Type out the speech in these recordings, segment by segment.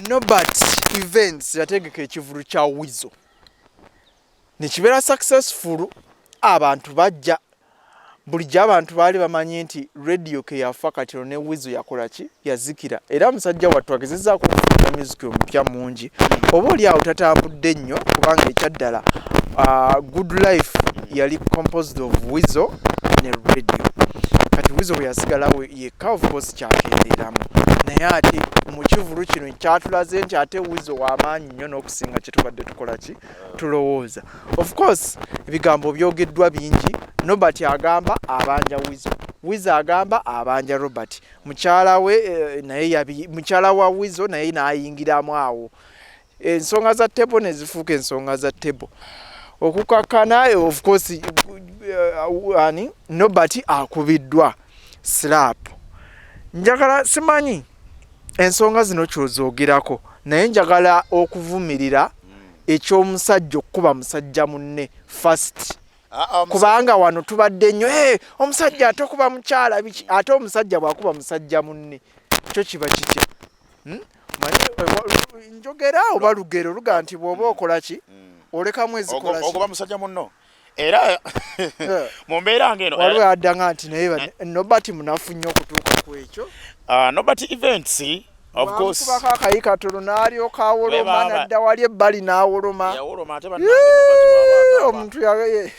Norbert Events yategeka ekivulu kya Weasel nekibeera successful. Abantu bajja bulijjo abantu baali bamanyi nti radio ke yafa kati ne Weasel yakola ki yazikira era musajja wattu agezezaako okufuna music omupya mungi oba oli awo tatambudde nnyo kubanga ekyaddala Good Life yali composed of Weasel ne radio kati Weasel bwe yasigalawo yekka of course kyakendeeramu naye ate mu kivulu kino kyatulaze nti ate Weasel w'amaanyi nnyo n'okusinga kye tubadde tukola ki tulowooza. Of course ebigambo byogeddwa bingi. Norbert agamba abanja Weasel, Weasel agamba abanja Robert. Mukyala we naye mukyala wa Weasel naye n'ayingiramu awo. Ensonga za table ne zifuuka ensonga za table. Okukakana of course Norbert akubiddwa slap. Njagala simanyi ensonga zino kyozoogerako naye njagala okuvumirira ekyomusajja okuba musajja munne first. Kubanga wano tubadde nnyo omusajja ate okuba mukyala biki ate omusajja bw'akuba musajja munne kyo kiba kitya? Njogera oba lugero luga nti bw'oba okola ki oleka mwezi kola ki okuba musajja munno era mu mbeera ng'eno waliwo addanga nti naye Norbert munafu nnyo okutuuka ku ekyo. Norbert Events of course kubako akayi katono n'alyoka awoloma nadda wali ebbali n'awoloma ate omuntu yaye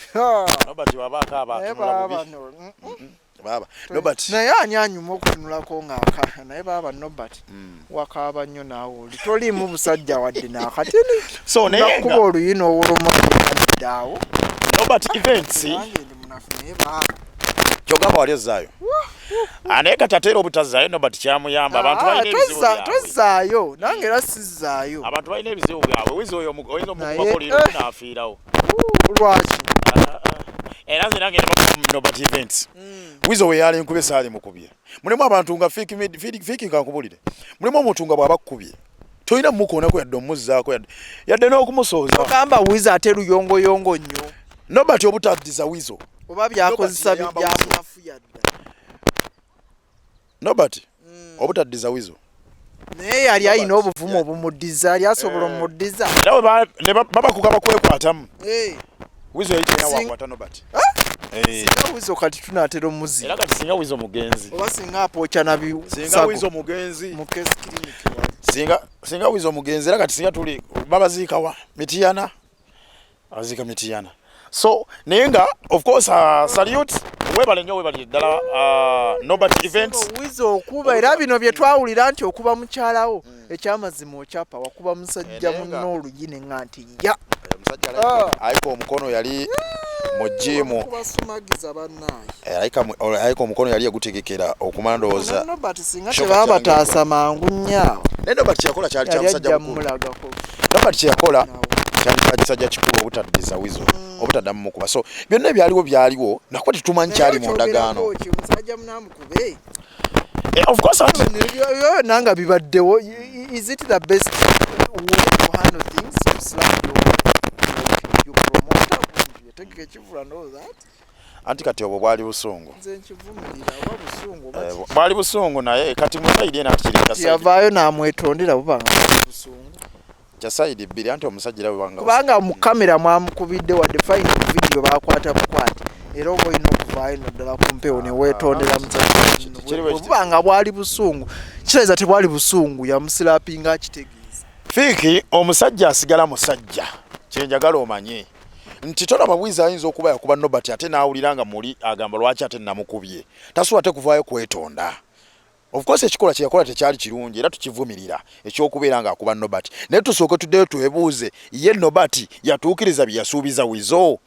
Norbert wabaako abatunula baba Norbert naye ani anyuma okutunulako ng'aka naye baba Norbert wakaaba nnyo naawe oli toliimu busajja wadde n'akatini so naye kuba oluyina owoloma awo Norbert Events kyogamba wali ozzaayo naye kati ate era obutazzaayo Norbert kyamuyamba abantu balina ebizibu byabwe tozzaayo nange era sizzaayo abantu balina ebizibu byabwe Weasel oyo oyinza omukubako liiro naafiirawo lwaki era nze nange nebakuba Norbert Events Weasel we yali nkube saali mukubye mulimu abantu nga fiiki kankubulire mulimu omuntu nga bw'aba kkubye tolina mumukoonako yadde omuzzaako yadde n'okumusooza ogamba Weasel ate luyongoyongo nnyo Norbert obutaddiza Weasel oba byakozesa byamunafu yadda Norbert obutaddiza Weasel naye yali alina obuvumu obumuddiza yali asobola omuddiza ne babakugaba kwekwatamu Weasel yawakwata Norbert singa Weasel kati tunaatera omuzi era kati singa Weasel mugenzi oba singa apooca nabisago singa Weasel mugenzi mu case clinic singa Weasel mugenzi era kati singa tuli babaziikawa Mityana aziika Mityana so naye nga of course salute webale nnyo webale ddala Norbert Events Weasel okuba era bino bye twawulira nti okuba mukyalawo ekyamazima okyapa wakuba musajja munno oluyine nga nti ya omusajja aliko omukono yali mu gyimu kubasumagiza bannaye aliko omukono yali yagutegekera okumala ndowooza Norbert singa tebaba bataasa mangu nnyo naye Norbert kyeyakola kyali kya musajja mukulu Norbert kyeyakola kyali kya kisajja kikulu obutaddiza Weasel obutaddamu mukuba so byonna byaliwo nakuba tetumanyi kyali mu ndagaano musajja munamukube of course nanga bibaddewo is it the best way to handle things to slap you promoter you take ekivula and all that anti kati obwo bwali busungu nze nkivumirira oba busungu bwali busungu naye kati musaidi ena kiri yavaayo n'amwetondera bubanga busungu kyasaidi bbiri anti omusajja era webanga kubanga mu kamera mwamukubidde wadde fine video bakwata bukwate era oba olina okuvaayo naddala ku mpewo ne weetondera musajja bwali busungu kireza tebwali busungu yamusirapinga akitegeeza fiiki omusajja asigala musajja kyenjagala omanye nti tolaba Weasel ayinza okuba yakuba Norbert ate n'awulira nga muli agamba lwaki ate namukubye tasobola ate kuvaayo kwetonda of course ekikola kyeyakola tekyali kirungi era tukivumirira ekyokubeera nga akuba Norbert naye tusooke tuddeyo twebuuze ye Norbert yatuukiriza bye yasuubiza Weasel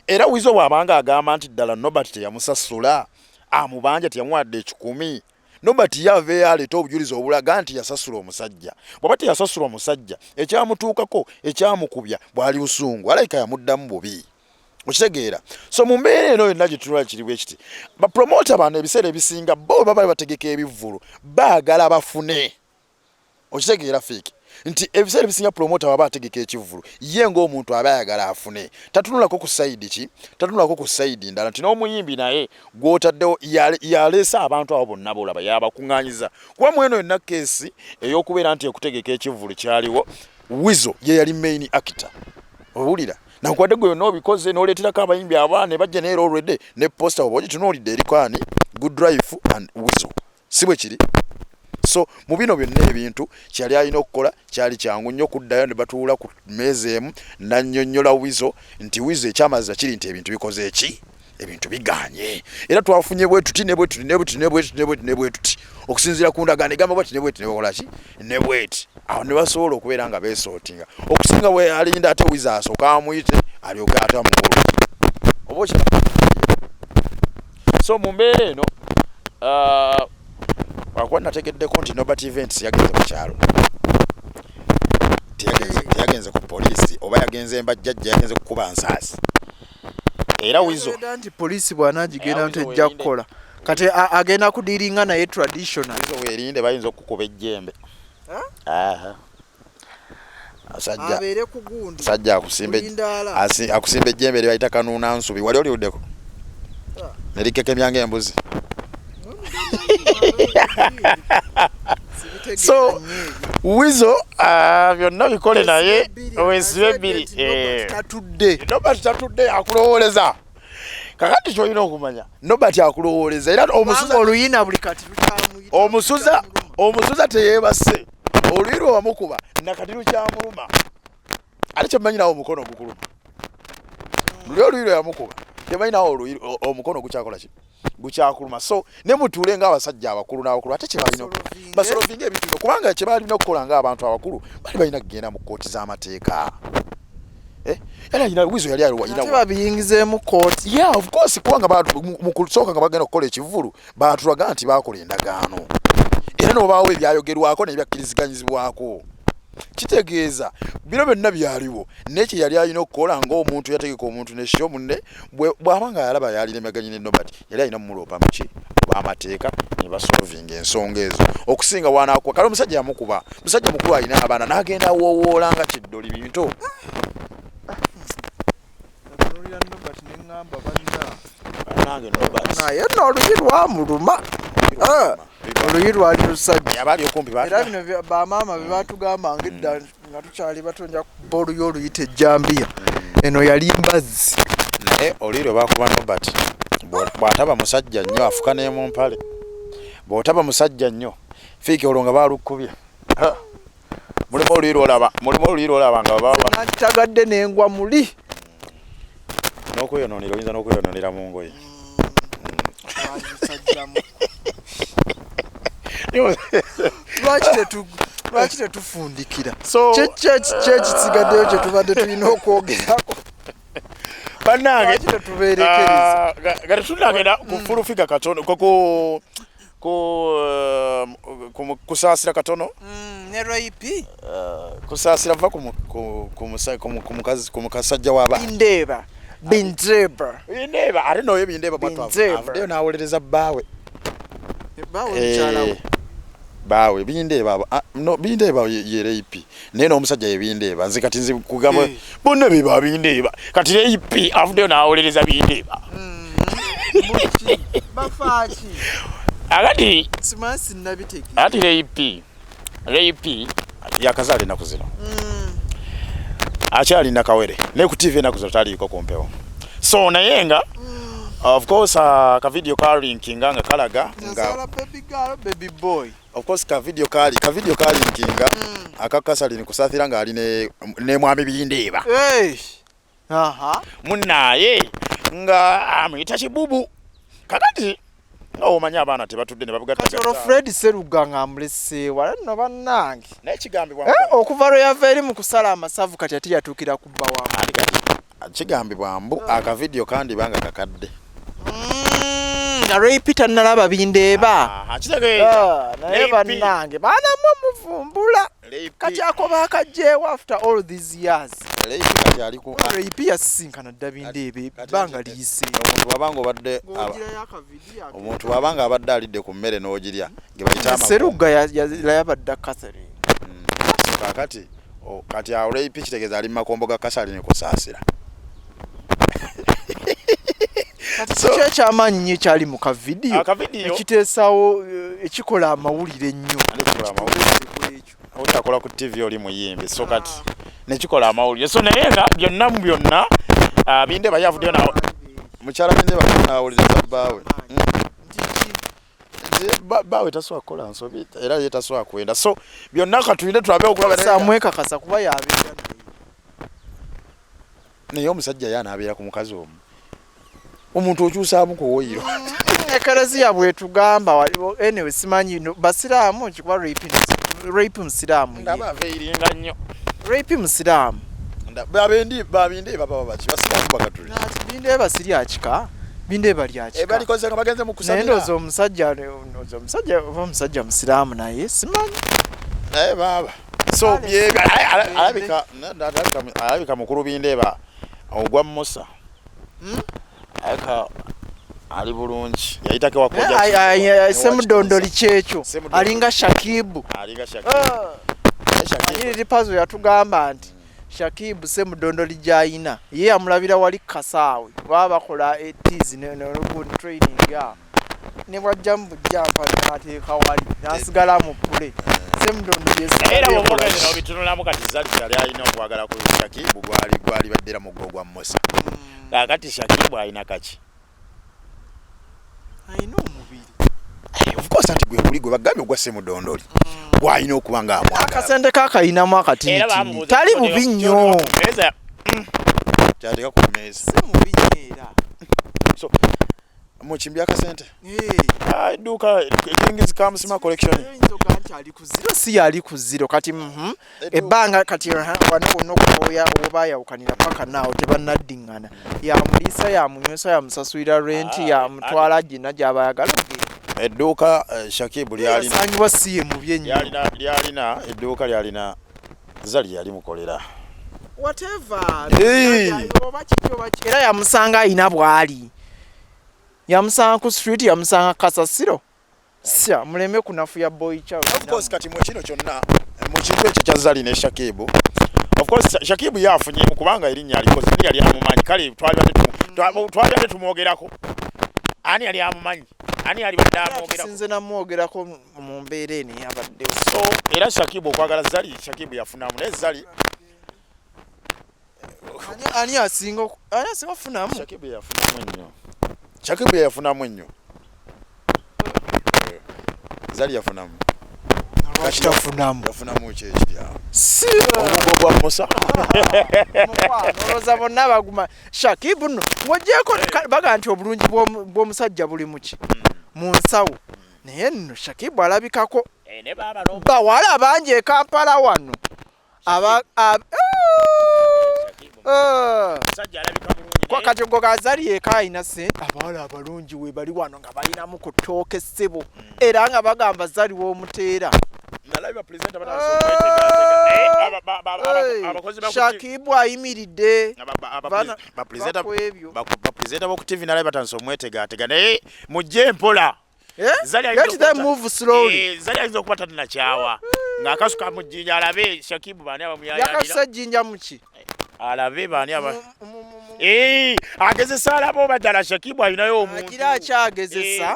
era Weasel bw'abanga agamba nti ddala Norbert teyamusasula amubanja teyamuwadde 10 Norbert yave aleeta obujulizi obulaga nti yasasula omusajja bw'aba teyasasula omusajja ekyamutuukako ekyamukubya bwali busungu alayika yamuddamu bubi okitegeera so mu mbeera eno yonna gye tunula kiri bwe kiti bapromota bano ebiseera ebisinga bo baba bategeka ebivvulu baagala bafune okitegeera fiiki nti ebiseera bisinga promoter waba ategeka ekivulu ye ng'omuntu aba ayagala afune tatunulako ku side ki tatunulako ku side ndala nti n'omuyimbi naye gw'otaddewo yaleesa abantu abo bonna boolaba yabakuŋŋaanyiza kuba mweno yonna keesi ey'okubeera nti ekutegeka ekivulu kyaliwo Wizo ye yali main actor owulira nakwadde gwe yonna obikoze n'oleeterako abayimbi abaana bajja neera already ne poster oba ogitunuulidde erikwani Good Drive and Wizo si bwe kiri so mu bino byonna ebintu kyali alina okukola kyali kyangu nnyo kuddayo ne batuula ku meeza emu nannyonnyola Wizo nti Wizo ekyamazza kiri nti ebintu bikoze eki ebintu biganye era twafunye bwe tuti ne bwe tuti ne bwe tuti ne bwe tuti ne bwe tuti ne bwe tuti okusinziira ku ndagaano egamba bwe tuti ne bwe tuti ne bakola ki ne bwe tuti awo ne basobola okubeera nga beesootinga okusinga bwe alinda ate Wizo asooka amuyite alyoke ate amukolo oba okiraba so mu mbeera eno wakuba nategeddeko nti Nobert Events yagenze mu kyalo teyagenze ku poliisi oba yagenze embajjajja yagenze kukuba nsaasi era Wizo nti poliisi bw'anaagigenda tejja kukola kati agenda kudiringa naye traditional Wizo weerinde bayinza okukuba ejjembe abeere ku gundi sajja akusimba ejjembe lyebayita kanuuna nsubi wali oliwuddeko ne likekemyanga embuzi so Wizo byonna bikole naye owesibe bbiri Nobert tatudde akulowoleza kakati kyolina okumanya Nobert akulowoleza era oluyina buli kati omusuza teyeebase oluyi lwe wamukuba nakati lukyamuluma ate kyemanyi nawe omukono ogukuluma luli oluyi lwe yamukuba temanyi nawe omukono gukyakola ki gukyakuluma so ne mutuule ng'abasajja abakulu n'abakulu ate kyebalina basolovinga ebintu bino kubanga kyebalina okukola ng'abantu abakulu bali balina kugenda mu kkooti z'amateeka era yina Wizo yali alina babiyingizeemu kkooti of course kubanga mu kusooka nga bagenda okukola ekivulu baatulaga nti baakola endagaano era n'obaawo ebyayogerwako nebyakkiriziganyizibwako kitegeeza bino byonna byaliwo nekye yali alina okukola ng'omuntu yategeka omuntu nesho munne bw'aba nga yalaba yalinemaganye ne Nobert yali alina mumuloopa muki b'amateeka ne basolovinga ensonga ezo okusinga wanaakuba kale omusajja yamukuba musajja mukulu alina abaana n'agenda woowoola nga kiddoli bintu naye nno oluyi lwamuluma oluyi lwali lusajja era bino bamaama be batugambanga edda nga tukyali batonja kuba oluyi oluyita ejjambiya eno yali mbazzi naye oluyi lwe bakuba Nobert bw'ataba musajja nnyo afuka ne mu mpale bw'otaba musajja nnyo fiiki olwo nga baalukubye mulimu oluyi lwolaba nga nakitagadde n'engwa muli n'okweyonoonera oyinza n'okweyonoonera mu ngoye lwaki tetufundikira kyekisigaddeyo kyetubadde tulina okwogerako bannange tetubeerekereza nga tetunagenda kufulufiga katono kusaasira katono ne Roipi kusaasira va ku mukasajja w'abaana Bindeeba ate nooyo Bindeeba bwatwavudeyo n'awolereza bbaawe baawe Bindeeba ye Roipi naye n'omusajja ye Bindeeba nze kati nzi kugamba bonna be ba Bindeeba kati Roipi avudeyo n'awolereza Bindeeba bafaaki akati simansi nabiteki ati Roipi yakazaala ennaku zino akyalina kawere naye ku TV ennaku zino taliiko kumpewo so naye nga of course ka video ka linkinga nga kalaga nga baby boy of course ka video ka linkinga akakasalini kusathira nga ali ne mwami Bindeeba munnaye nga amuyita kibubu kakati nga omanya abaana tebatudde ne babugatta Kasolo Fred Seruga ng'amulese wala nno bannange n'ekigambibwa okuva lwe yava eri mu kusala amasavu kati ate yatuukira ku bba wa kigambibwa mbu akavidiyo kandi banga kakadde nga Roipi tannalaba Bindeeba naye bannange baanamu muvumbula kati ako baakagyewo after all these years Roipi yasisinkana dda Bindeeba ebbanga liyise omuntu bw'abanga abadde alidde ku mmere n'ogirya ge bayita Seruga yabadde Catherine so kakati kati awo Ray P kitegeeza ali mu makombo ga Kasali ne kusaasira. So kyamaanyi nnyo kyali mu kavidiyo ekiteesawo ekikola amawulire ennyo. Otakola ku TV oli muyimbi so kati nekikola amawulire so naye nga byonna mu byonna Bindeba yavuddeyo nawo mukyala Bindeba nawuliriza bbaawe bawe taswa kola nsobi era ye taswa kwenda so byonna katulinde tulabe okulaba samwekakasa kuba yabeera naye omusajja yanabeera ku mukazi omu omuntu okyusaamu kuwoyiro ekaleziya bwetugamba waliwo anyway simanyi basiraamu kikuba rape musiraamu ndaba veiringa nnyo rape musiraamu babindi baba baki basiraamu bakatuli binde basiri akika binde bali akika balikoze nga bagenze mu kusabira nendo omusajja musiraamu naye simanyi baba so alabika mukulu Bindeba ogwa Musa aka ali bulungi yayitake wakoja semudondoli kyekyo alinga Shakibu Shakiri pazo yatugamba nti Shakibu semudondoli gyayina ye amulabira wali Kasaawe baba bakola etizi ne training ya ne bwajja mu bujjampa n'ateeka wali nasigala mu pule semudondoli era bw'ogenda obitunulamu kati Zali yali alina okwagala ku Shakibu gwali baddera mu gogwa Musa kakati Shakibu alina kaki ayina omubiri of course anti gwe kuli gwe bagambye ogwa semudondoli gwalina okuba nga amwagala akasente kakayinamu akatini tali bubi nnyo kyateka ku mmeeza si mubi nnyo era so muchimbi akasente duka King's Kamsima collection si yali ku zero kati ebbanga kati wano okuboya oba yawukanira paka naawo tebannaddiŋŋana yamulisa yamunywesa yamusasulira renti yamutwala gina gy'abayagala edduuka Shakibu lyalinasanyiwa si ye mubi ennyo lyalina edduuka lyalina Zali yali mukolera whatever oba kiki oba era yamusanga ayina bw'ali yamusanga ku street yamusanga Kasasiro sya muleme kunafuya boy cha of course kati mu kino kyonna mu kintu ekyo kya Zali ne Shakibu of course Shakibu yafunye mu kubanga erinnya aliko zini yali amumanyi kale twalibadde tumwogerako ani yali amumanyi ani yali badde amwogerako sinze namwogerako mu mbeera eno yabadde so era Shakibu okwagala Zali Shakibu yafunamu ne Zali ani asinga ofunamu Shakibu yafunamu nnyo Shakibu yafunamu nnyo Zali yafunamu yafunamu kyekirya omugo gwa Musa oloza bonna baguma Shakibu no ng'ogyeko baga nti obulungi bw'omusajja buli muki mu nsawo naye nno Shakibu alabikako bawala bangi e Kampala wano kati go Zali eka ayina sente abawala abalungi we bali wano nga balinamu ku ttooke ssebo era nga bagamba Zali w'omuteera Shakibu ayimiridde bapulezidenta b'oku TV nalaba batandise omwetegaatega naye mujje mpola Zali ayinza okuba tatinakyawa ng'akasuka mu jjinja alabe Shakibu baani abamuyayalira yakasusa jjinja muki alabe baani aba agezesa alaba oba ddala Shakibu alinayo omuntu agira akyagezesa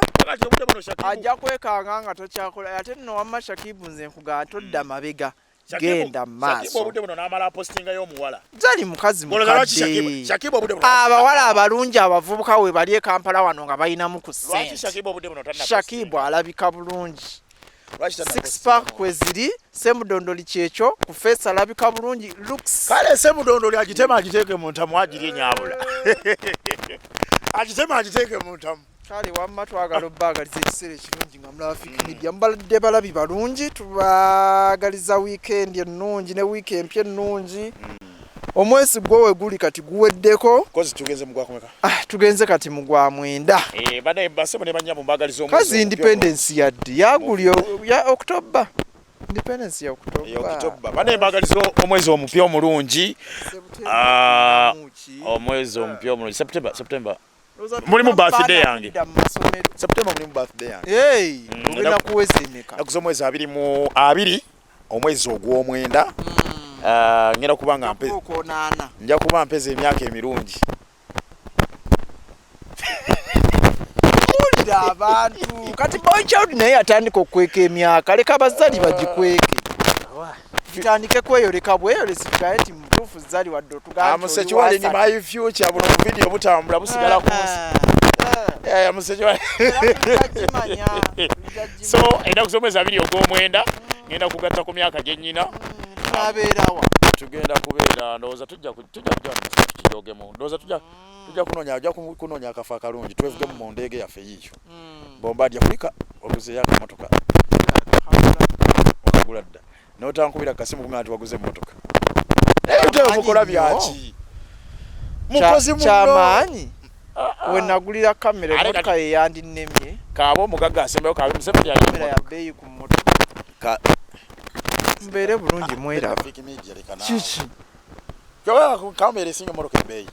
ajja kwekanga nga tokyakola ate nno wamma Shakibu nze nkugaa todda mabega genda maaso Zali mukazi mukadde abawala abalungi abavubuka we bali e Kampala wano nga balinamu ku ssente Shakibu alabika bulungi 6 pack kweziri semudondoli kyekyo ku face alabika bulungi looks kale semudondoli agitema agiteeke mu ntamu agirye nyabula agitema agiteeke mu ntamu kale wamma twagala obbagaliza ekiseera ekirungi nga mulafiki media mbalidde balabi balungi tubagaliza weekend ennungi ne weekend ennungi omwezi gwo we guli kati guweddeko kozi tugenze mu gwakomeka tugenze kati mu gwa mwenda bana basebo ne banyabo mbagaliza omwezi kazi independence yadde yagulyo ya October independence ya October bana mbagaliza omwezi omupya omulungi omwezi omupya omulungi September mulimu birthday yange September mulimu birthday yange ugenda kuweza emeka nakuza omwezi 20 omwezi ogw'omwenda ngenda kubanga nja kuba mpeza emyaka emirungi abantu kati boy child naye atandika okweka emyaka leka abazali bagikweke tutandike kweyoleka bweyole sigaye ti mutuufu zali wadde otugamba amusekiwale ni my future buno mu video butambula busigala ku nsi amusekiwale so enda kusomesa video ogw'omwenda ngenda kugatta ku myaka gye nnyina abeerawa tugenda kubeera ndowooza tujja tukijogemu ndowooza tujja kunoonya akafa akalungi twevugemu mu ndeege yaffe yiiyo bombadya kulika oguzeyo akamotoka okagula dda n'otankubira kasimu kuŋŋa nti waguze emmotoka mukola byaki mukozi muno kyamaanyi we nagulira kamera emmotoka ye yandinnemye kaaba omugagga asembayo kaaba Museveni yali kamera ya bbeeyi ku mmotoka mbeere bulungi mweraba kiki kamera esinga emmotoka ebbeeyi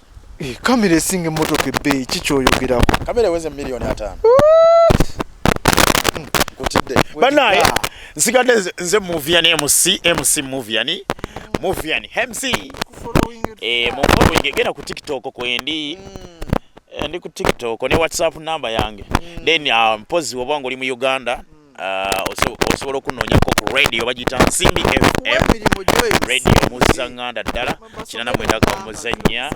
kamera esinga emmotoka ebbeeyi kikyoyogerako kamera eweze $5,000,000 nkutidde banaye nsigadde nze Muviani MC Muviani MC mufollowing genda ku TikTok kwendi ndi ku TikTok ne WhatsApp namba yange then mpozi woba nga oli mu Uganda osobola okunoonyako ku radio bagiyita Nsimbi FM radio muzanganda ddala 89.9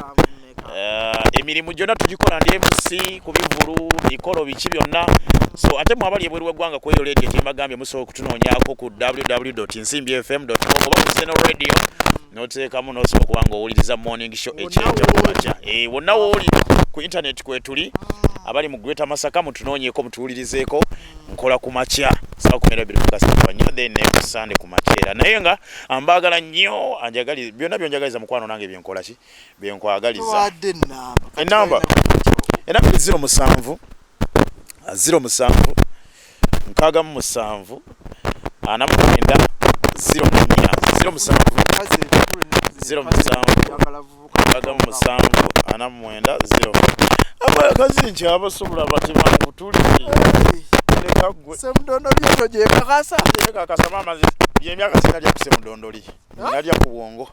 emirimu gyonna tugikola ndi MC ku bivulu mikolo biki byonna so ate mwabali ebweru w'eggwanga ku eyo radio kyembagambye musobola okutunoonyako ku www.nsimbifm.com oba ku Zeno radio n'oteekamu n'osobola okuba nga owuliriza morning show ekyejo kumakya wonna wooli ku internet kwetuli abali mu Greater Masaka mutunoonyeeko mutuwulirizeeko nkola ku makya saa 12:00 then Sunday ku makeera naye nga ambaagala nnyo anjagali byonna byonjagaliza mukwano nange byenkola ki byenkwagaliza enamba 07 07 nkaaga mu 7 anamwenda 07 abakazi nti abasobola batima butuli semudondo byeto gye kakasa mama byemyaka sinalya ku semudondoli nalya ku bwongo